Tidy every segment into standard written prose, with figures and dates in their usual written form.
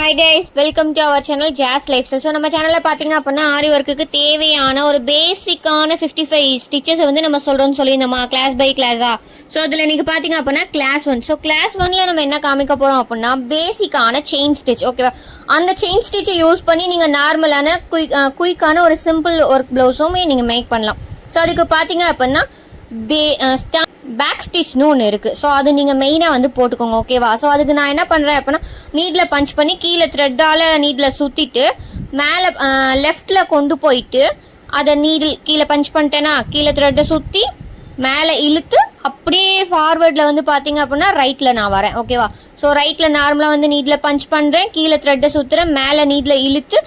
Hi guys, welcome to our channel Jazz Lifestyle. So நம்ம சேனல்ல பாத்தீங்க அப்படின்னா ஆரி ஒர்க்குக்கு தேவையான ஒரு பேசிக்கான 55 ஸ்டிச்சஸ் வந்து நம்ம சொல்றோம்னு சொல்லியிருந்தோமா கிளாஸ் பை கிளாஸா. ஸோ அதில் நீங்கள் பார்த்தீங்க அப்படின்னா கிளாஸ் 1. ஸோ கிளாஸ் 1ல நம்ம என்ன காமிக்க போகிறோம் அப்படின்னா பேசிக்கான செயின் ஸ்டிச். ஓகேவா, அந்த செயின் ஸ்டிச்சை யூஸ் பண்ணி நீங்கள் நார்மலான குயிக்கான ஒரு சிம்பிள் ஒர்க் ப்ளவுஸுமே நீங்கள் மேக் பண்ணலாம். ஸோ அதுக்கு பார்த்தீங்க அப்படின்னா பேக் ஸ்டிச்னு ஒன்று இருக்குது. ஸோ அது நீங்கள் மெயினாக வந்து போட்டுக்கோங்க. ஓகேவா, ஸோ அதுக்கு நான் என்ன பண்ணுறேன் அப்படின்னா நீடில் பஞ்ச் பண்ணி கீழே த்ரெட்டால் நீடில் சுற்றிட்டு மேலே லெஃப்டில் கொண்டு போயிட்டு அதை நீடில் கீழே பஞ்ச் பண்ணிட்டேன்னா கீழே த்ரெட்டை சுற்றி மேலே இழுத்து அப்படியே ஃபார்வேர்டில் வந்து பார்த்தீங்க அப்படின்னா ரைட்டில் நான் வரேன். ஓகேவா, ஸோ ரைட்டில் நார்மலாக வந்து நீடில் பஞ்ச் பண்ணுறேன், கீழே த்ரெட்டை சுற்றுறேன், மேலே நீடில் இழுத்து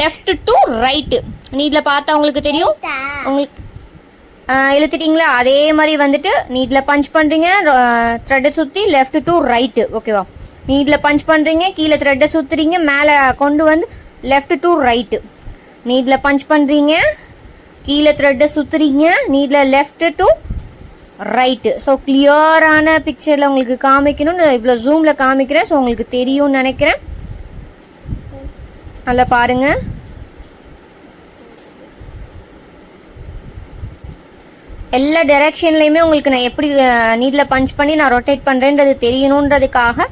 லெஃப்ட் டு ரைட்டு. நீடில் பார்த்தா உங்களுக்கு தெரியும். உங்களுக்கு இழுத்துட்டிங்களா, அதே மாதிரி வந்துட்டு நீடில் பஞ்ச் பண்ணுறீங்க, த்ரெட்டை சுற்றி லெஃப்ட் டு ரைட்டு. ஓகேவா, நீடில் பஞ்ச் பண்ணுறீங்க, கீழே த்ரெட்டை சுற்றுறீங்க, மேலே கொண்டு வந்து left to right. Needle punch பண்ணுறீங்க, கீழே த்ரெட்டை சுற்றுறீங்க, needle left to right. So கிளியரான பிக்சரில் உங்களுக்கு காமிக்கணும்னு இவ்வளோ ஜூமில் காமிக்கிறேன். ஸோ உங்களுக்கு தெரியும்னு நினைக்கிறேன். நல்லா பாருங்கள். எல்லா டைரெக்ஷன்லையுமே உங்களுக்கு நான் எப்படி நீடில் பஞ்ச் பண்ணி நான் ரொட்டேட் பண்ணுறேன்றது தெரியணுன்றதுக்காக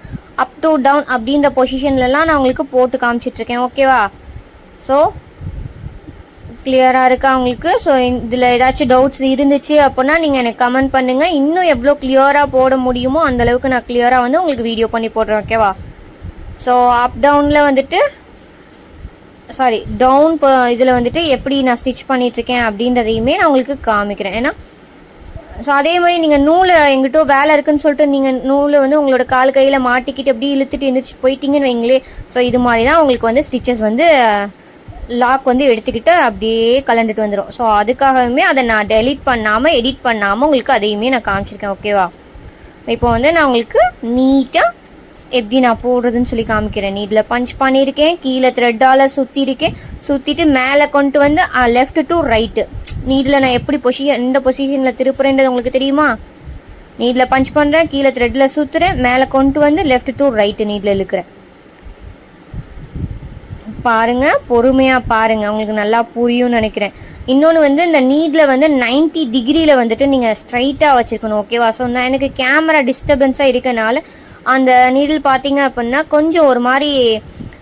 அப் டு டவுன் அப்படின்ற பொசிஷன்லலாம் நான் உங்களுக்கு போட்டு காமிச்சிட்ருக்கேன். ஓகேவா, ஸோ கிளியராக இருக்கா உங்களுக்கு? ஸோ இதில் ஏதாச்சும் டவுட்ஸ் இருந்துச்சு அப்படின்னா நீங்கள் எனக்கு கமெண்ட் பண்ணுங்கள். இன்னும் எவ்வளோ கிளியராக போட முடியுமோ அந்தளவுக்கு நான் கிளியராக வந்து உங்களுக்கு வீடியோ பண்ணி போடுறேன். ஓகேவா, ஸோ அப் டவுனில் வந்துட்டு டவுன் இதில் வந்துட்டு எப்படி நான் ஸ்டிச் பண்ணிகிட்ருக்கேன் அப்படின்றதையுமே நான் உங்களுக்கு காமிக்கிறேன். ஏன்னா ஸோ அதே மாதிரி நீங்கள் நூலை எங்கிட்ட வேலை இருக்குதுன்னு சொல்லிட்டு நீங்கள் நூலை வந்து உங்களோட கால் கையில் மாட்டிக்கிட்டு அப்படியே இழுத்துட்டு எழுந்திரிச்சு போயிட்டீங்கன்னு வைங்களே. ஸோ இது மாதிரி தான் உங்களுக்கு வந்து ஸ்டிச்சஸ் வந்து லாக் வந்து எடுத்துக்கிட்டு அப்படியே கலந்துட்டு வந்துடும். ஸோ அதுக்காகவுமே அதை நான் டெலீட் பண்ணாமல் எடிட் பண்ணாமல் உங்களுக்கு அதையுமே நான் காமிச்சிருக்கேன். ஓகேவா, இப்போ வந்து நான் உங்களுக்கு நீட்டாக எப்படி நான் போடுறதுன்னு சொல்லி காமிக்கிறேன். நீடில் பஞ்ச் பண்ணியிருக்கேன், கீழே த்ரெட்டால் சுற்றிருக்கேன், சுற்றிட்டு மேலே கொண்டு வந்து லெஃப்ட் டு ரைட்டு. நீடில் நான் எப்படி இந்த பொசிஷனில் திருப்புறேன்றது உங்களுக்கு தெரியுமா? நீடில் பஞ்ச் பண்ணுறேன், கீழே த்ரெட்டில் சுற்றுறேன், மேலே கொண்டு வந்து லெஃப்ட் டு ரைட்டு நீடில் இழுக்கிறேன். பாருங்கள், பொறுமையாக பாருங்கள், உங்களுக்கு நல்லா புரியும்னு நினைக்கிறேன். இன்னொன்று வந்து இந்த நீடில் வந்து 90 டிகிரியில் வந்துட்டு நீங்கள் ஸ்ட்ரைட்டாக வச்சுருக்கணும். ஓகேவா, ஸோ நான் எனக்கு கேமரா டிஸ்டர்பன்ஸாக இருக்கனால அந்த நீடில் பார்த்தீங்க அப்படின்னா கொஞ்சம் ஒரு மாதிரி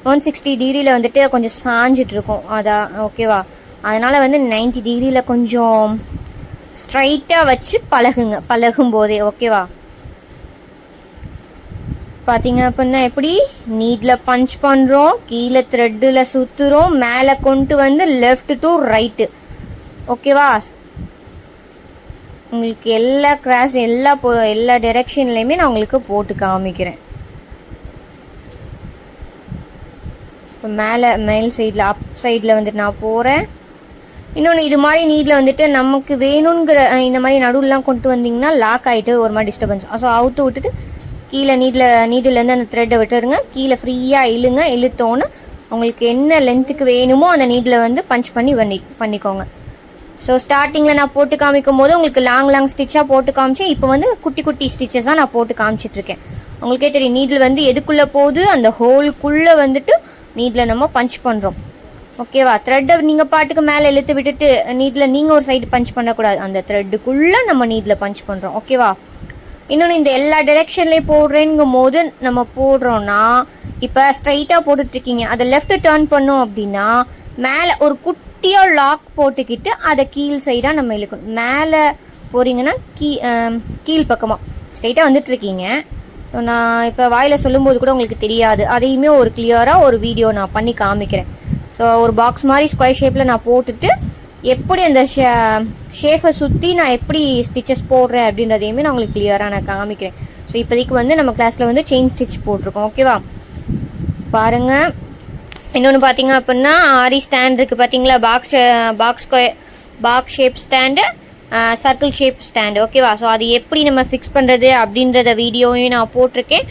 160 டிகிரியில் வந்துட்டு கொஞ்சம் சாஞ்சிட்ருக்கும். அதான் ஓகேவா, அதனால் வந்து 90 டிகிரியில் கொஞ்சம் ஸ்ட்ரைட்டாக வச்சு பழகும் போதே. ஓகேவா, பார்த்தீங்க அப்படின்னா எப்படி நீடில் பஞ்ச் பண்ணுறோம், கீழே த்ரெட்டில் சுற்றுறோம், மேலே கொண்டு வந்து லெஃப்ட் டு ரைட்டு. ஓகேவா, உங்களுக்கு எல்லா கிராஸ் எல்லா டைரெக்ஷன்லையுமே நான் உங்களுக்கு போட்டு காமிக்கிறேன். இப்போ மேல் சைடில் அப் சைடில் வந்துட்டு நான் போகிறேன். இன்னொன்று இது மாதிரி நீடில் வந்துட்டு நமக்கு வேணுங்கிற இந்த மாதிரி நடுவுலாம் கொண்டு வந்தீங்கன்னா லாக் ஆகிட்டு ஒரு மாதிரி டிஸ்டர்பன்ஸ். ஸோ அவுத்து விட்டுட்டு கீழே நீடிலேருந்து அந்த த்ரெட்டை விட்டுருங்க, கீழே ஃப்ரீயாக இழுத்தோன்னு உங்களுக்கு என்ன லென்த்துக்கு வேணுமோ அந்த நீடில் வந்து பஞ்ச் பண்ணிக்கோங்க. ஸோ ஸ்டார்டிங்கில் நான் போட்டு காமிக்கும் போது உங்களுக்கு லாங் ஸ்டிச்சாக போட்டு காமிச்சேன். இப்போ வந்து குட்டி ஸ்டிச்சஸ் தான் நான் போட்டு காமிச்சிட்ருக்கேன். உங்களுக்கே தெரியும் நீடில் வந்து எதுக்குள்ளே போகுது, அந்த ஹோலுக்குள்ளே வந்துட்டு நீடில் நம்ம பஞ்ச் பண்ணுறோம். ஓகேவா, த்ரெட்டை நீங்கள் பாட்டுக்கு மேலே இழுத்து விட்டுட்டு நீடில் நீங்கள் ஒரு சைடு பஞ்ச் பண்ணக்கூடாது, அந்த த்ரெட்டுக்குள்ளே நம்ம நீடில் பஞ்ச் பண்ணுறோம். ஓகேவா, இன்னொன்று இந்த எல்லா டைரெக்ஷன்லேயும் போடுறேங்கும் போது நம்ம போடுறோன்னா இப்போ ஸ்ட்ரைட்டாக போட்டுட்ருக்கீங்க, அதை லெஃப்ட் டேர்ன் பண்ணோம் அப்படின்னா மேலே ஒரு குட்டியாக லாக் போட்டுக்கிட்டு அதை கீழ் சைடாக நம்ம இழுக்கணும். மேலே போகிறீங்கன்னா கீழ் பக்கமாக ஸ்ட்ரைட்டாக வந்துட்டுருக்கீங்க. ஸோ நான் இப்போ வாயில் சொல்லும்போது கூட உங்களுக்கு தெரியாது, அதையுமே ஒரு கிளியராக ஒரு வீடியோ நான் பண்ணி காமிக்கிறேன். ஸோ ஒரு பாக்ஸ் மாதிரி ஸ்கொயர் ஷேப்பில் நான் போட்டுட்டு எப்படி அந்த ஷேஃபை சுற்றி நான் எப்படி ஸ்டிச்சஸ் போடுறேன் அப்படின்றதையுமே நான் உங்களுக்கு கிளியராக நான் காமிக்கிறேன். ஸோ இப்போதைக்கு வந்து நம்ம கிளாஸில் வந்து செயின் ஸ்டிச் போட்டிருக்கோம். ஓகேவா, பாருங்கள். இன்னொன்று பார்த்தீங்க அப்படின்னா ஆரி ஸ்டாண்ட் இருக்குது பார்த்தீங்களா, box shape stand, circle shape stand. ஓகேவா, ஸோ அது எப்படி நம்ம ஃபிக்ஸ் பண்ணுறது அப்படின்றத வீடியோவையும் நான் போட்டிருக்கேன்.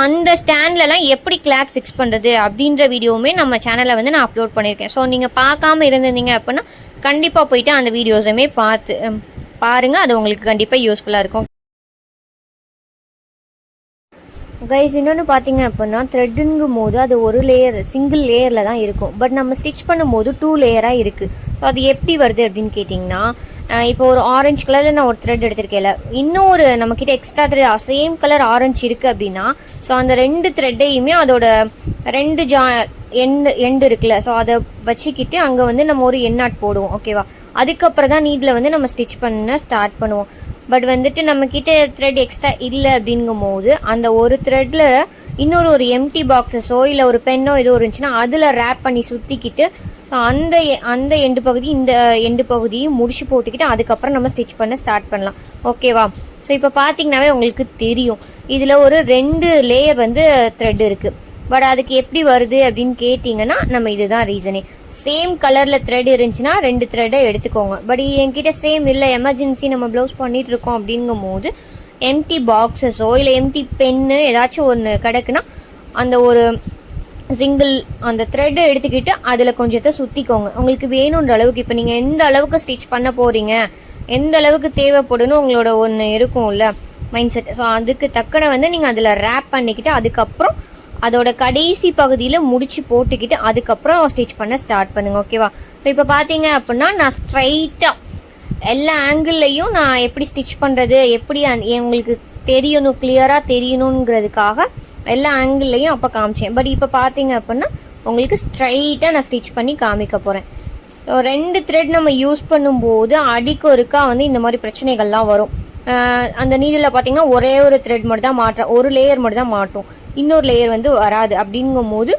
அந்த ஸ்டாண்ட்லலாம் எப்படி கிளாத் ஃபிக்ஸ் பண்ணுறது அப்படின்ற வீடியோவுமே நம்ம சேனலில் வந்து நான் அப்லோட் பண்ணியிருக்கேன். ஸோ நீங்கள் பார்க்காம இருந்திருந்தீங்க அப்படின்னா கண்டிப்பாக போயிட்டு அந்த வீடியோஸுமே பாருங்கள், அது உங்களுக்கு கண்டிப்பாக யூஸ்ஃபுல்லாக இருக்கும். கைஸ் இன்னொன்று பார்த்தீங்க அப்படின்னா த்ரெட்டுங்கும் போது அது ஒரு லேயர் சிங்கிள் லேயரில் தான் இருக்கும். பட் நம்ம ஸ்டிச் பண்ணும்போது 2 லேயராக இருக்குது. ஸோ அது எப்படி வருது அப்படின்னு கேட்டிங்கன்னா, இப்போ ஒரு ஆரஞ்சு கலரில் நான் ஒரு த்ரெட் எடுத்திருக்கேன்ல, இன்னும் ஒரு நம்மக்கிட்ட extra thread same colour orange இருக்குது அப்படின்னா, ஸோ அந்த 2 த்ரெட்டையுமே அதோட 2 எண்டு இருக்குல்ல, ஸோ அதை வச்சுக்கிட்டு அங்கே வந்து நம்ம ஒரு எண்ணாட் போடுவோம். ஓகேவா? அதுக்கப்புறம் தான் நீடில் வந்து நம்ம ஸ்டிச் பண்ண ஸ்டார்ட் பண்ணுவோம். பட் வந்துட்டு நம்மக்கிட்ட த்ரெட் எக்ஸ்ட்ரா இல்லை அப்படிங்கும் போது அந்த ஒரு த்ரெட்டில் இன்னொரு ஒரு எம்டி பாக்ஸஸோ இல்லை ஒரு பென்னோ ஏதோ இருந்துச்சுன்னா அதில் ரேப் பண்ணி சுற்றிக்கிட்டு அந்த அந்த எண்டு பகுதி இந்த எண்டு பகுதியும் முடிச்சு போட்டுக்கிட்டு அதுக்கப்புறம் நம்ம ஸ்டிச் பண்ண ஸ்டார்ட் பண்ணலாம். ஓகேவா? ஸோ இப்போ பார்த்தீங்கன்னாவே உங்களுக்கு தெரியும் இதில் ஒரு 2 லேயர் வந்து த்ரெட் இருக்குது. பட் அதுக்கு எப்படி வருது அப்படின்னு கேட்டிங்கன்னா நம்ம இதுதான் ரீசனே. சேம் கலரில் த்ரெட் இருந்துச்சுன்னா 2 த்ரெட்டை எடுத்துக்கோங்க. பட் என்கிட்ட சேம் இல்லை, எமர்ஜென்சி நம்ம ப்ளவுஸ் பண்ணிகிட்டு இருக்கோம் அப்படிங்கும் போது எம்டி பாக்ஸஸோ இல்லை எம்டி பென்னு ஏதாச்சும் ஒன்று கிடக்குன்னா அந்த ஒரு சிங்கிள் அந்த த்ரெட்டை எடுத்துக்கிட்டு அதில் கொஞ்சத்தை சுற்றிக்கோங்க. உங்களுக்கு வேணுன்ற அளவுக்கு இப்போ நீங்கள் எந்த அளவுக்கு ஸ்டிச் பண்ண போகிறீங்க, எந்த அளவுக்கு தேவைப்படணும் உங்களோட ஒன்று இருக்கும்ல மைண்ட் செட். ஸோ அதுக்கு தக்கன வந்து நீங்கள் அதில் ரேப் பண்ணிக்கிட்டு அதுக்கப்புறம் அதோட கடைசி பகுதியில் முடிச்சு போட்டுக்கிட்டு அதுக்கப்புறம் ஸ்டிச் பண்ண ஸ்டார்ட் பண்ணுங்க. ஓகேவா? ஸோ இப்போ பார்த்தீங்க அப்படின்னா நான் ஸ்ட்ரைட்டாக எல்லா ஆங்கிள்லையும் நான் எப்படி ஸ்டிச் பண்ணுறது, எப்படி உங்களுக்கு தெரியணும், கிளியராக தெரியணுங்கிறதுக்காக எல்லா ஆங்கிள்லையும் அப்போ காமிச்சேன். பட் இப்போ பார்த்தீங்க அப்படின்னா உங்களுக்கு ஸ்ட்ரைட்டாக நான் ஸ்டிச் பண்ணி காமிக்க போகிறேன். ஸோ 2 த்ரெட் நம்ம யூஸ் பண்ணும்போது அடிக்கு ஒருக்கா வந்து இந்த மாதிரி பிரச்சனைகள்லாம் வரும். அந்த நீடில் பார்த்தீங்கன்னா ஒரே ஒரு த்ரெட் மட்டும் தான் மாட்டோம், ஒரு லேயர் மட்டும் தான் மாட்டோம், இன்னொரு லேயர் வந்து வராது. அப்படிங்கும் போது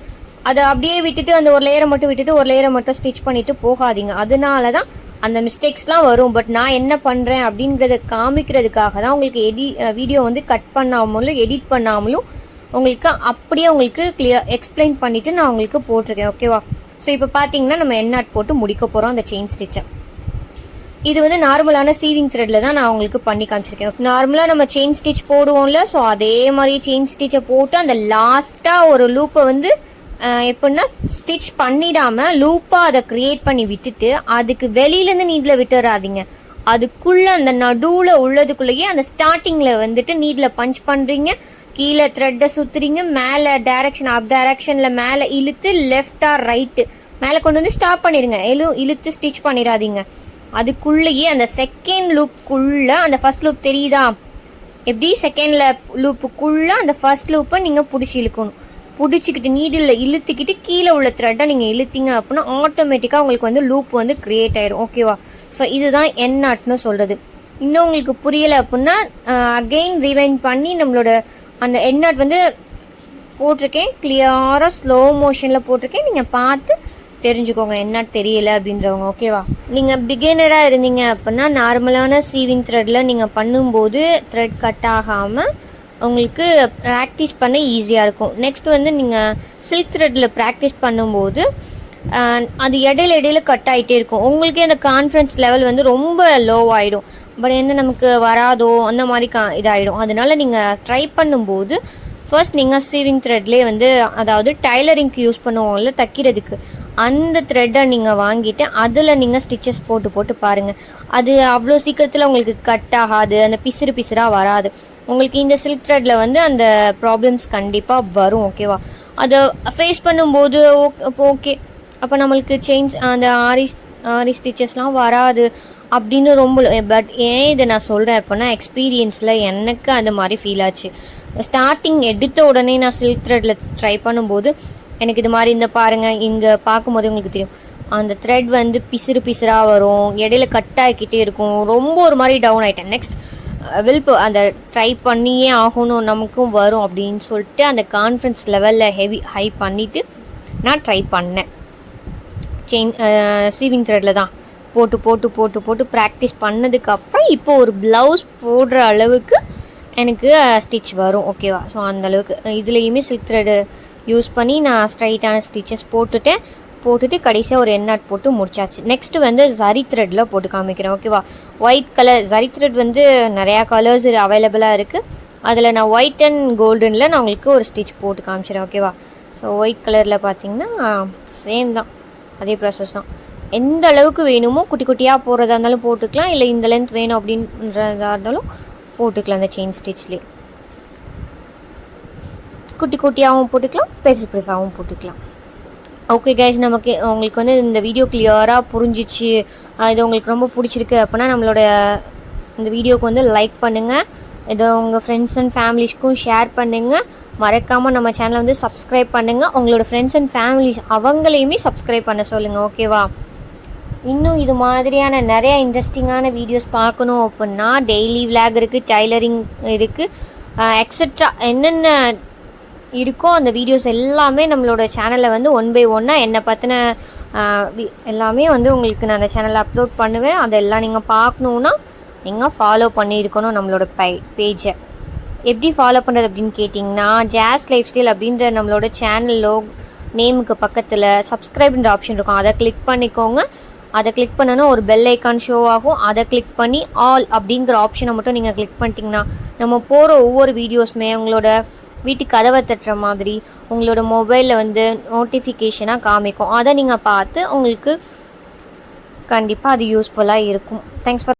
அதை அப்படியே விட்டுட்டு அந்த ஒரு லேயரை மட்டும் விட்டுட்டு ஒரு லேயரை மட்டும் ஸ்டிச் பண்ணிட்டு போகாதீங்க. அதனால தான் அந்த மிஸ்டேக்ஸ்லாம் வரும். பட் நான் என்ன பண்ணுறேன் அப்படிங்கிறத காமிக்கிறதுக்காக தான் உங்களுக்கு வீடியோ வந்து கட் பண்ணாமலும் எடிட் பண்ணாமலும் உங்களுக்கு அப்படியே உங்களுக்கு எக்ஸ்பிளைன் பண்ணிவிட்டு நான் உங்களுக்கு போட்டிருக்கேன். ஓகேவா? ஸோ இப்போ பார்த்தீங்கன்னா நம்ம எண்ணாட் போட்டு முடிக்க போகிறோம் அந்த செயின் ஸ்டிச்சை. இது வந்து நார்மலான சீவிங் த்ரெட்டில் தான் நான் உங்களுக்கு பண்ணி காமிச்சிருக்கேன். நார்மலாக நம்ம செயின் ஸ்டிச் போடுவோம்ல, ஸோ அதே மாதிரி செயின் ஸ்டிச்சை போட்டு அந்த லாஸ்ட்டாக ஒரு லூப்பை வந்து எப்படின்னா ஸ்டிச் பண்ணிடாமல் லூப்பாக அதை க்ரியேட் பண்ணி விட்டுட்டு அதுக்கு வெளியிலேருந்து நீடில் விட்டுறாதீங்க. அதுக்குள்ளே அந்த நடுவில் உள்ளதுக்குள்ளேயே அந்த ஸ்டார்டிங்கில் வந்துட்டு நீடில் பஞ்ச் பண்ணுறீங்க, கீழே த்ரெட்டை சுற்றுறீங்க, மேலே டைரக்ஷன் அப் டைரக்ஷனில் மேலே இழுத்து லெஃப்ட் ஆர் ரைட்டு மேலே கொண்டு வந்து ஸ்டாப் பண்ணிடுங்க. இழுத்து ஸ்டிச் பண்ணிடாதீங்க. அதுக்குள்ளேயே அந்த செகண்ட் லூப்புக்குள்ளே அந்த ஃபர்ஸ்ட் லூப் தெரியுதா, எப்படி செகண்டில் லூப்புக்குள்ளே அந்த ஃபர்ஸ்ட் லூப்பை நீங்கள் பிடிச்சி இழுக்கணும். பிடிச்சிக்கிட்டு நீடில் இழுத்துக்கிட்டு கீழே உள்ள த்ரெட்டை நீங்கள் இழுத்தீங்க அப்படின்னா ஆட்டோமேட்டிக்காக உங்களுக்கு வந்து லூப் வந்து க்ரியேட் ஆயிரும். ஓகேவா? ஸோ இதுதான் எண்ணாட்னு சொல்கிறது. இன்னும் உங்களுக்கு புரியலை அப்படின்னா அகெயின் ரிவைண்ட் பண்ணி நம்மளோட அந்த எண்ணாட் வந்து போட்டிருக்கேன், கிளியராக ஸ்லோ மோஷனில் போட்டிருக்கேன், நீங்கள் பார்த்து தெரிஞ்சுக்கோங்க என்ன தெரியல அப்படின்றவங்க. ஓகேவா? நீங்கள் பிகினராக இருந்தீங்க அப்படின்னா நார்மலான சீவிங் த்ரெட்டில் நீங்கள் பண்ணும்போது த்ரெட் கட் ஆகாமல் உங்களுக்கு ப்ராக்டிஸ் பண்ண ஈஸியாக இருக்கும். நெக்ஸ்ட் வந்து நீங்கள் சில்க் த்ரெட்டில் ப்ராக்டிஸ் பண்ணும்போது அது இடையில கட் ஆகிட்டே இருக்கும். உங்களுக்கே அந்த கான்ஃபிடன்ஸ் லெவல் வந்து ரொம்ப லோ ஆகிடும். பட் என்ன நமக்கு வராதோ அந்த மாதிரி இதாகிடும். அதனால நீங்கள் ட்ரை பண்ணும்போது ஃபர்ஸ்ட் நீங்கள் சீவிங் த்ரெட்லேயே வந்து அதாவது டைலரிங்க்கு யூஸ் பண்ணுவோம்ல தைக்கிறதுக்கு, அந்த த்ரெட்டை நீங்கள் வாங்கிட்டு அதில் நீங்கள் ஸ்டிச்சஸ் போட்டு பாருங்கள். அது அவ்வளோ சீக்கிரத்தில் உங்களுக்கு கட் ஆகாது, அந்த பிசுறாக வராது. உங்களுக்கு இந்த சில்க் த்ரெட்டில் வந்து அந்த ப்ராப்ளம்ஸ் கண்டிப்பாக வரும். ஓகேவா? அதை ஃபேஸ் பண்ணும்போது ஓகே அப்போ நம்மளுக்கு செயின்ஸ் அந்த ஆரி ஸ்டிச்சஸ்லாம் வராது அப்படின்னு ரொம்ப. பட் ஏன் இதை நான் சொல்கிறேன் அப்படின்னா எக்ஸ்பீரியன்ஸில் எனக்கு அந்த மாதிரி ஃபீல் ஆச்சு. ஸ்டார்டிங் எடுத்த உடனே நான் சில்க் த்ரெட்டில் ட்ரை பண்ணும்போது எனக்கு இது மாதிரி இந்த பாருங்கள் இங்கே பார்க்கும்போது உங்களுக்கு தெரியும் அந்த த்ரெட் வந்து பிசுறாக வரும், இடையில கட் ஆகிக்கிட்டே இருக்கும், ரொம்ப ஒரு மாதிரி டவுன் ஆகிட்டேன். நெக்ஸ்ட் அந்த ட்ரை பண்ணியே ஆகணும் நமக்கும் வரும் அப்படின்னு சொல்லிட்டு அந்த கான்ஃபிடன்ஸ் லெவலில் ஹை பண்ணிவிட்டு நான் ட்ரை பண்ணேன். சீவிங் த்ரெட்டில் தான் போட்டு ப்ராக்டிஸ் பண்ணதுக்கப்புறம் இப்போ ஒரு ப்ளவுஸ் போடுற அளவுக்கு எனக்கு ஸ்டிச் வரும். ஓகேவா? ஸோ அந்தளவுக்கு இதுலேயுமே சில்க் த்ரெட்டு யூஸ் பண்ணி நான் ஸ்ட்ரைட்டான ஸ்டிச்சஸ் போட்டுட்டு கடைசியாக ஒரு எண்ணாட் போட்டு முடிச்சாச்சு. நெக்ஸ்ட்டு வந்து ஜரி த்ரெட்டில் போட்டு காமிக்கிறேன். ஓகேவா? ஒயிட் கலர் ஜரி த்ரெட் வந்து நிறையா கலர்ஸ் அவைலபிளாக இருக்குது. அதில் நான் ஒயிட் அண்ட் கோல்டனில் நான் உங்களுக்கு ஒரு ஸ்டிச் போட்டு காமிச்சிடுறேன். ஓகேவா? ஸோ ஒயிட் கலரில் பார்த்தீங்கன்னா சேம் தான், அதே ப்ராசஸ் தான். எந்த அளவுக்கு வேணுமோ குட்டி குட்டியாக போடுறதா இருந்தாலும் போட்டுக்கலாம், இல்லை இந்த லென்த் வேணும் அப்படின்றதா இருந்தாலும் போட்டுக்கலாம் அந்த செயின் ஸ்டிச்லேயே. குட்டி குட்டியாகவும் போட்டுக்கலாம், பெருசு பெருசாகவும் போட்டுக்கலாம். ஓகே கைஸ், உங்களுக்கு வந்து இந்த வீடியோ கிளியராக புரிஞ்சிச்சு, இது உங்களுக்கு ரொம்ப பிடிச்சிருக்கு அப்படின்னா நம்மளோட இந்த வீடியோவுக்கு வந்து லைக் பண்ணுங்கள், இதை உங்கள் ஃப்ரெண்ட்ஸ் அண்ட் ஃபேமிலிஸ்க்கும் ஷேர் பண்ணுங்கள். மறக்காமல் நம்ம சேனலை வந்து சப்ஸ்கிரைப் பண்ணுங்கள். உங்களோட ஃப்ரெண்ட்ஸ் அண்ட் ஃபேமிலிஸ் அவங்களையுமே சப்ஸ்கிரைப் பண்ண சொல்லுங்கள். ஓகேவா? இன்னும் இது மாதிரியான நிறையா இன்ட்ரெஸ்டிங்கான வீடியோஸ் பார்க்கணும் அப்படின்னா டெய்லி விளாக் இருக்குது, டைலரிங் இருக்குது, எக்ஸட்ரா என்னென்ன இருக்கோ அந்த வீடியோஸ் எல்லாமே நம்மளோட சேனலில் வந்து 1 by 1 என்னை பற்றின எல்லாமே வந்து உங்களுக்கு நான் அந்த சேனலில் அப்லோட் பண்ணுவேன். அதெல்லாம் நீங்கள் பார்க்கணுன்னா நீங்கள் ஃபாலோ பண்ணியிருக்கணும் நம்மளோட பேஜை. எப்படி ஃபாலோ பண்ணுறது அப்படின்னு கேட்டிங்கன்னா, ஜாஸ் லைஃப் ஸ்டைல் அப்படின்ற நம்மளோட சேனலோ நேமுக்கு பக்கத்தில் சப்ஸ்கிரைப்ன்ற ஆப்ஷன் இருக்கும், அதை கிளிக் பண்ணிக்கோங்க. அதை கிளிக் பண்ணணும், ஒரு பெல் ஐக்கான் ஷோ ஆகும், அதை கிளிக் பண்ணி ஆல் அப்படிங்கிற ஆப்ஷனை மட்டும் நீங்கள் கிளிக் பண்ணிட்டீங்கன்னா நம்ம போகிற ஒவ்வொரு வீடியோஸுமே உங்களோட வீட்டு கதவை தட்டுற மாதிரி உங்களோட மொபைலில் வந்து நோட்டிஃபிகேஷனாக காமிக்கும். அதை நீங்கள் பார்த்து உங்களுக்கு கண்டிப்பாக அது யூஸ்ஃபுல்லாக இருக்கும். Thanks for